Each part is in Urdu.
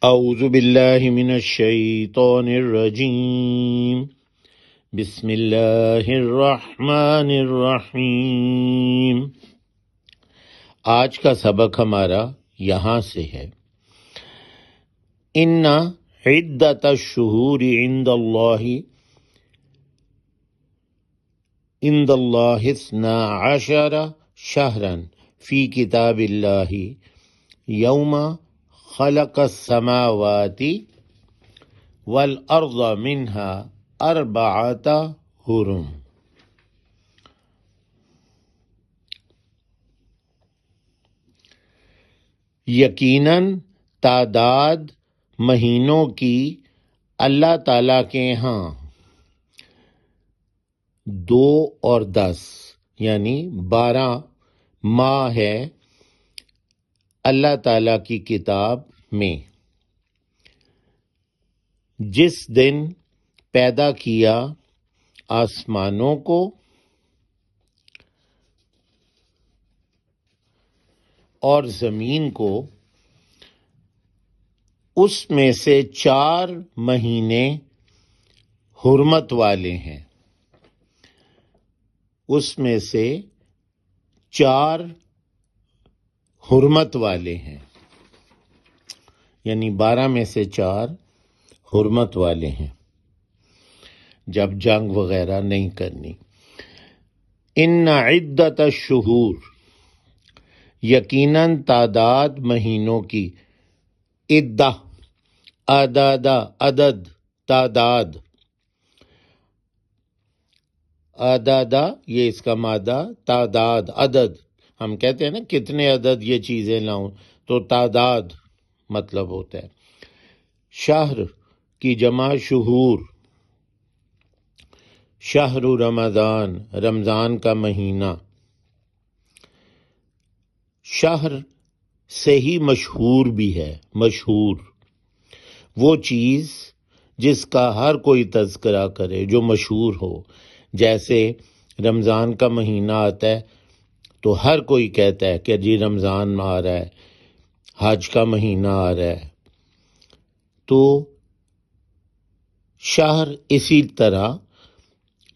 اعوذ باللہ من الشیطان الرجیم بسم اللہ الرحمن الرحیم۔ آج کا سبق ہمارا یہاں سے ہے۔ ان عدت الشہور عند اللہ 12 شہرا فی کتاب اللہ یوم خلق السماوات والارض منها 4 حرم۔ یقیناً تعداد مہینوں کی اللہ تعالیٰ کے ہاں 2 اور 10 یعنی 12 ماہ ہے اللہ تعالیٰ کی کتاب میں، جس دن پیدا کیا آسمانوں کو اور زمین کو، اس میں سے 4 مہینے حرمت والے ہیں، اس میں سے 4 حرمت والے ہیں، یعنی 12 میں سے 4 حرمت والے ہیں جب جنگ وغیرہ نہیں کرنی۔ ان عدت الشہور، یقیناً تعداد مہینوں کی، عدد تعداد، یہ اس کا مادہ تعداد، عدد ہم کہتے ہیں نا کتنے عدد یہ چیزیں لاؤں، تو تعداد مطلب ہوتا ہے۔ شہر کی جمع شہور، شہر رمضان، رمضان کا مہینہ۔ شہر سے ہی مشہور بھی ہے، مشہور وہ چیز جس کا ہر کوئی تذکرہ کرے، جو مشہور ہو۔ جیسے رمضان کا مہینہ آتا ہے تو ہر کوئی کہتا ہے کہ جی رمضان آ رہا ہے، حج کا مہینہ آ رہا ہے۔ تو شہر اسی طرح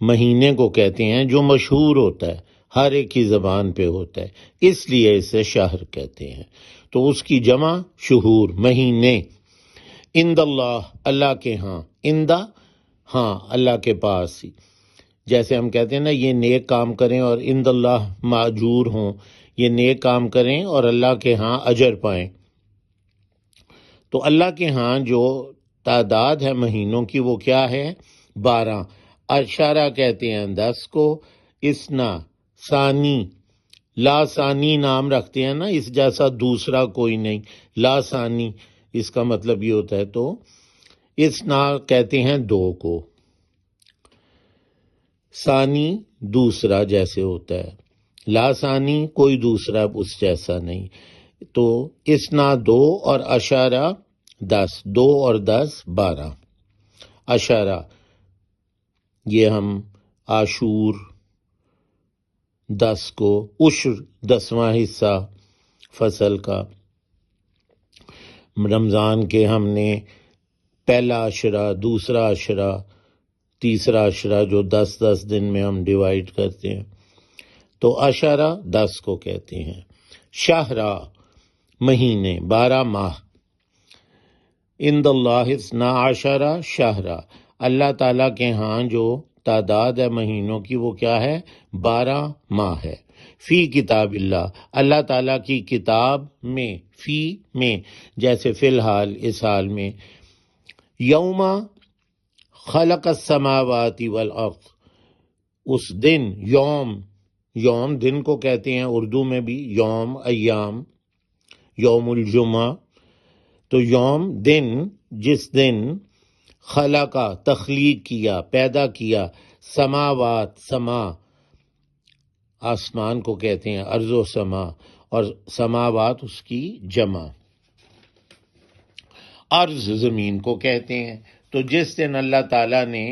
مہینے کو کہتے ہیں جو مشہور ہوتا ہے، ہر ایک کی زبان پہ ہوتا ہے، اس لیے اسے شہر کہتے ہیں۔ تو اس کی جمع شہور، مہینے۔ عند اللہ، اللہ کے ہاں، ہاں اللہ کے پاس ہی، جیسے ہم کہتے ہیں نا یہ نیک کام کریں اور عند اللہ ماجور ہوں، یہ نیک کام کریں اور اللہ کے ہاں اجر پائیں۔ تو اللہ کے ہاں جو تعداد ہے مہینوں کی وہ کیا ہے؟ 12۔ اشارہ کہتے ہیں 10 کو، اسنا ثانی، لا ثانی نام رکھتے ہیں نا، اس جیسا دوسرا کوئی نہیں، لا ثانی اس کا مطلب یہ ہوتا ہے۔ تو اسنا کہتے ہیں 2 کو، ثانی دوسرا جیسے ہوتا ہے، لا ثانی کوئی دوسرا اس جیسا نہیں۔ تو اسنا 2 اور اشارہ 10، 2 اور 10 12۔ اشارہ یہ ہم عاشور 10 کو، عشر 10واں حصہ فصل کا، رمضان کے ہم نے پہلا عشرہ، دوسرا عشرہ، تیسرا عشرہ جو 10 دن میں ہم ڈیوائیڈ کرتے ہیں، تو عشرہ 10 کو کہتے ہیں۔ شہرہ مہینے، 12 ماہ۔ عند اللہ 12 شہرہ، اللہ تعالیٰ کے ہاں جو تعداد ہے مہینوں کی وہ کیا ہے؟ 12 ماہ ہے۔ فی کتاب اللہ، اللہ تعالیٰ کی کتاب میں، فی میں جیسے فی الحال، اس حال میں۔ یوم خلق السماوات والارض، اس دن، یوم دن کو کہتے ہیں اردو میں بھی، یوم ایام، یوم الجمعہ۔ تو یوم دن، جس دن خلقہ تخلیق کیا، پیدا کیا، سماوات سما، آسمان کو کہتے ہیں ارض و سما، اور سماوات اس کی جمع، ارض زمین کو کہتے ہیں۔ تو جس دن اللہ تعالیٰ نے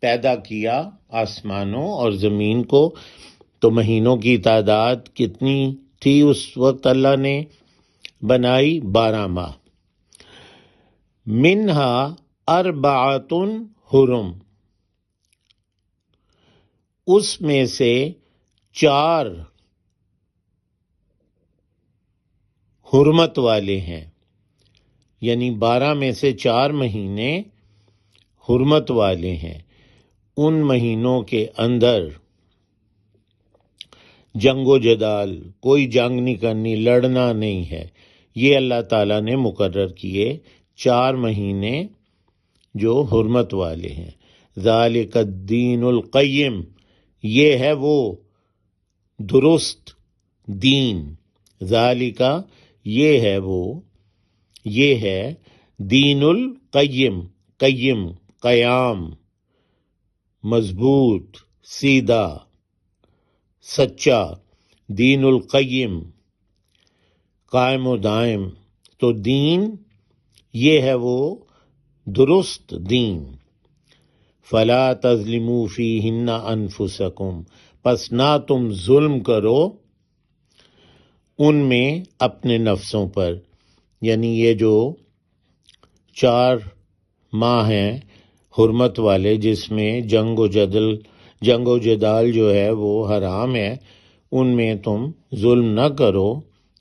پیدا کیا آسمانوں اور زمین کو، تو مہینوں کی تعداد کتنی تھی اس وقت اللہ نے بنائی؟ 12 ماہ۔ منہا اربعۃ حرم، اس میں سے 4 حرمت والے ہیں، یعنی 12 میں سے 4 مہینے حرمت والے ہیں، ان مہینوں کے اندر جنگ و جدال، کوئی جنگ نہیں کرنی، لڑنا نہیں ہے، یہ اللہ تعالیٰ نے مقرر کیے 4 مہینے جو حرمت والے ہیں۔ ذالک الدین القیم، یہ ہے وہ درست دین، ذالک یہ ہے وہ، یہ ہے دین القیم، قیم قیام، مضبوط، سیدھا، سچا، دین القیم، قائم و دائم، تو دین یہ ہے وہ درست دین۔ فلا تظلموا فیہن انفسکم، پس نہ تم ظلم کرو ان میں اپنے نفسوں پر، یعنی یہ جو 4 ماہ ہیں حرمت والے جس میں جنگ و جدال جو ہے وہ حرام ہے، ان میں تم ظلم نہ کرو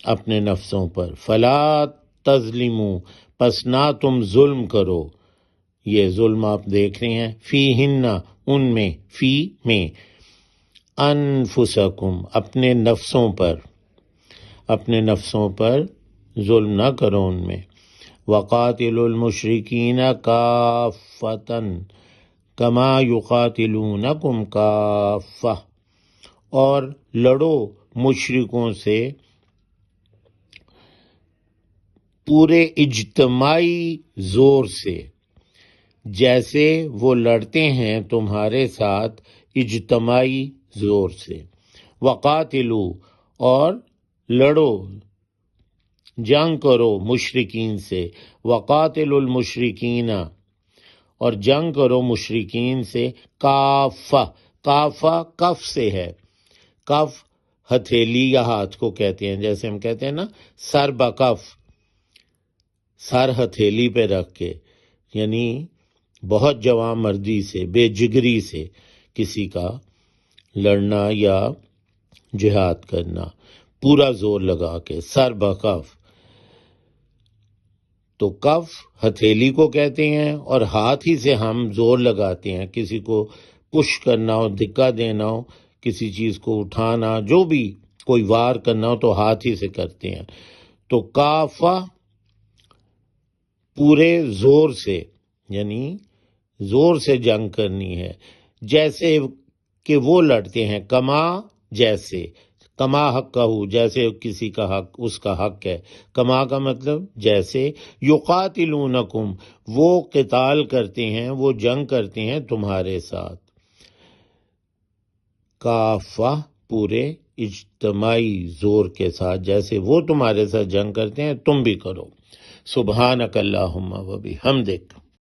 اپنے نفسوں پر۔ فلا تظلموا، پس نہ تم ظلم کرو، یہ ظلم آپ دیکھ رہے ہیں، فیہن ان میں، فی میں، انفسکم اپنے نفسوں پر، اپنے نفسوں پر ظلم نہ کرو ان میں۔ وقاتلوا المشرکین کافۃ کما یقاتلونکم کافۃ، اور لڑو مشرکوں سے پورے اجتماعی زور سے، جیسے وہ لڑتے ہیں تمہارے ساتھ اجتماعی زور سے۔ وقاتلوا، اور لڑو، جنگ کرو مشرکین سے۔ وقاتلوا المشرکین، اور جنگ کرو مشرکین سے، کافہ، کافہ کف سے ہے، کف ہتھیلی یا ہاتھ کو کہتے ہیں، جیسے ہم کہتے ہیں نا سر بکف، سر ہتھیلی پہ رکھ کے، یعنی بہت جواں مردی سے، بے جگری سے کسی کا لڑنا یا جہاد کرنا، پورا زور لگا کے، سر بکف۔ تو کف ہتھیلی کو کہتے ہیں، اور ہاتھ ہی سے ہم زور لگاتے ہیں، کسی کو پش کرنا ہو، دھکا دینا ہو، کسی چیز کو اٹھانا، جو بھی کوئی وار کرنا ہو تو ہاتھ ہی سے کرتے ہیں۔ تو کافہ پورے زور سے، یعنی زور سے جنگ کرنی ہے، جیسے کہ وہ لڑتے ہیں، کما جیسے، کما حق کا ہو، جیسے کسی کا حق اس کا حق ہے، کما کا مطلب جیسے، یقاتلونکم وہ قتال کرتے ہیں، وہ جنگ کرتے ہیں تمہارے ساتھ، کافہ پورے اجتماعی زور کے ساتھ، جیسے وہ تمہارے ساتھ جنگ کرتے ہیں تم بھی کرو۔ سبحانک اللہم و بحمدک۔